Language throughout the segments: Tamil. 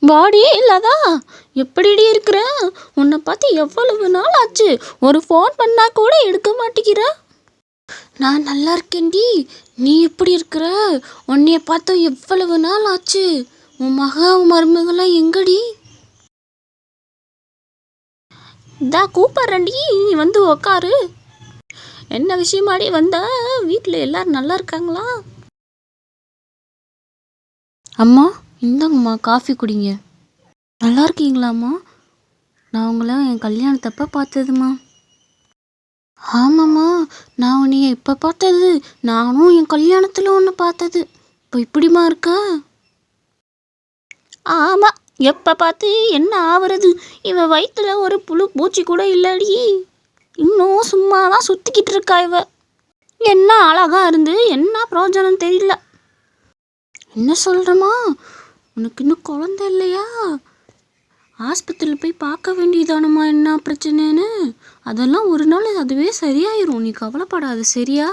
பாடியே இல்லாதா? எப்படிடி இருக்கிற? உன்னை பார்த்து எவ்வளவு நாள் ஆச்சு? ஒரு ஃபோன் பண்ணா கூட எடுக்க மாட்டேங்கிற. நான் நல்லா இருக்கேன்டி. நீ எப்படி இருக்கிற? உன்னைய பார்த்து எவ்வளவு நாள் ஆச்சு? உன் மருமகளாம் எங்கடி? கூப்பிட்றேன்டி, நீ வந்து உக்காரு. என்ன விஷயமாடி வந்த? வீட்டில் எல்லாரும் நல்லா இருக்காங்களா? அம்மா இந்தாங்கம்மா, காஃபி குடிங்க. நல்லா இருக்கீங்களாம்மா? நான் உங்களை என் கல்யாணத்தப்ப பார்த்ததும்மா. ஆமாம்மா, நான் உன்னைய இப்போ பார்த்தது, நானும் என் கல்யாணத்தில் ஒன்று பார்த்தது. இப்போ இப்படிமா இருக்கா? ஆமாம், எப்போ பார்த்து என்ன ஆவறது? இவன் வயிற்றுல ஒரு புழு பூச்சி கூட இல்லடி. இன்னும் சும்மா தான் சுற்றிக்கிட்டு இருக்கா இவ. என்ன அழகா இருந்து என்ன பிரயோஜனம் தெரியல. என்ன சொல்கிறம்மா? உனக்கு இன்னும் குழந்தை இல்லையா? ஆஸ்பத்திரியில் போய் பார்க்க வேண்டியதானம்மா என்ன பிரச்சனைன்னு. அதெல்லாம் ஒரு நாள் அதுவே சரியாயிரும், நீ கவலைப்படாது சரியா?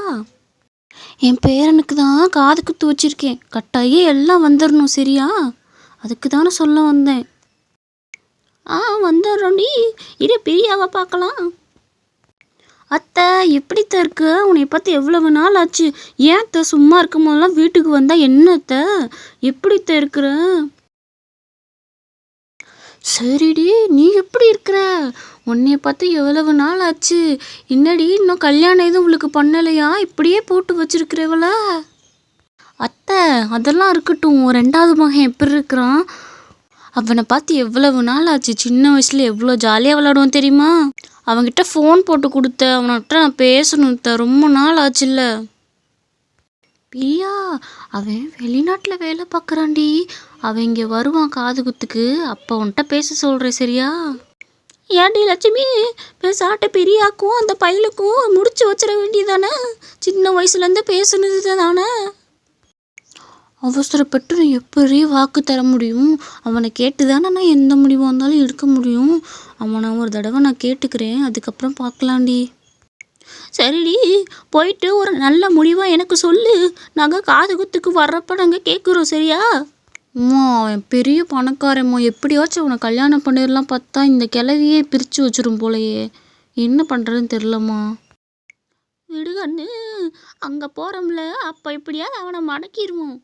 என் பேரனுக்கு தான் காது குத்து வச்சுருக்கேன், கட்டாயி எல்லாம் வந்துடணும் சரியா? அதுக்கு தானே சொல்ல வந்தேன். வந்துடுறோண்டி, இரு பிரியாவை பார்க்கலாம். அத்தை எப்படித்த இருக்கு? உன்னை பார்த்து எவ்வளவு நாள் ஆச்சு? ஏன் அத்தை சும்மா இருக்கும் போதெல்லாம் வீட்டுக்கு வந்தால் என்னத்த? எப்படித்த இருக்கிற? சரிடி, நீ எப்படி இருக்கிற? உன்னைய பார்த்து எவ்வளவு நாள் ஆச்சு? என்னடி இன்னும் கல்யாணம் எதுவும் உங்களுக்கு பண்ணலையா? இப்படியே போட்டு வச்சிருக்கிறவள? அத்தை அதெல்லாம் இருக்கட்டும், ரெண்டாவது மகன் எப்படி இருக்கிறான்? அவனை பார்த்து எவ்வளவு நாள் ஆச்சு? சின்ன வயசுல எவ்வளோ ஜாலியாக விளாடுவோம் தெரியுமா? அவன்கிட்ட ஃபோன் போட்டு கொடுத்த, அவன்கிட்ட நான் பேசணும். ரொம்ப நாள் ஆச்சுல்ல. பிரியா, அவன் வெளிநாட்டில் வேலை பார்க்குறான்டி. அவன் இங்கே வருவான் காது குத்துக்கு, அப்போ உன்கிட்ட பேச சொல்கிறேன் சரியா? ஏன்டி லட்சுமி, பேசாட்ட பிரியாக்கும் அந்த பையலுக்கும் முடிச்சு வச்சிட வேண்டியதானே? சின்ன வயசுலேருந்து பேசுனது தானே. அவசரப்பட்டு நான் எப்படி வாக்கு தர முடியும்? அவனை கேட்டு தானே நான் எந்த முடிவாக இருந்தாலும் எடுக்க முடியும். அவனை ஒரு தடவை நான் கேட்டுக்கிறேன், அதுக்கப்புறம் பார்க்கலாண்டி. சரிடி, போயிட்டு ஒரு நல்ல முடிவாக எனக்கு சொல்லு. நாங்கள் காது குத்துக்கு வர்றப்ப நாங்கள் கேட்குறோம் சரியா? அம்மா அவன் பெரிய பணக்காரம்மா, எப்படியாச்சும் அவனை கல்யாணம் பண்ணிடலாம் பார்த்தா இந்த கிளவியே பிரித்து வச்சிரும் போலையே. என்ன பண்ணுறதுன்னு தெரிலம்மா. விடுகண்ணு, அங்கே போகிறோம்ல, அப்போ எப்படியாவது அவனை மடக்கிடுவோம்.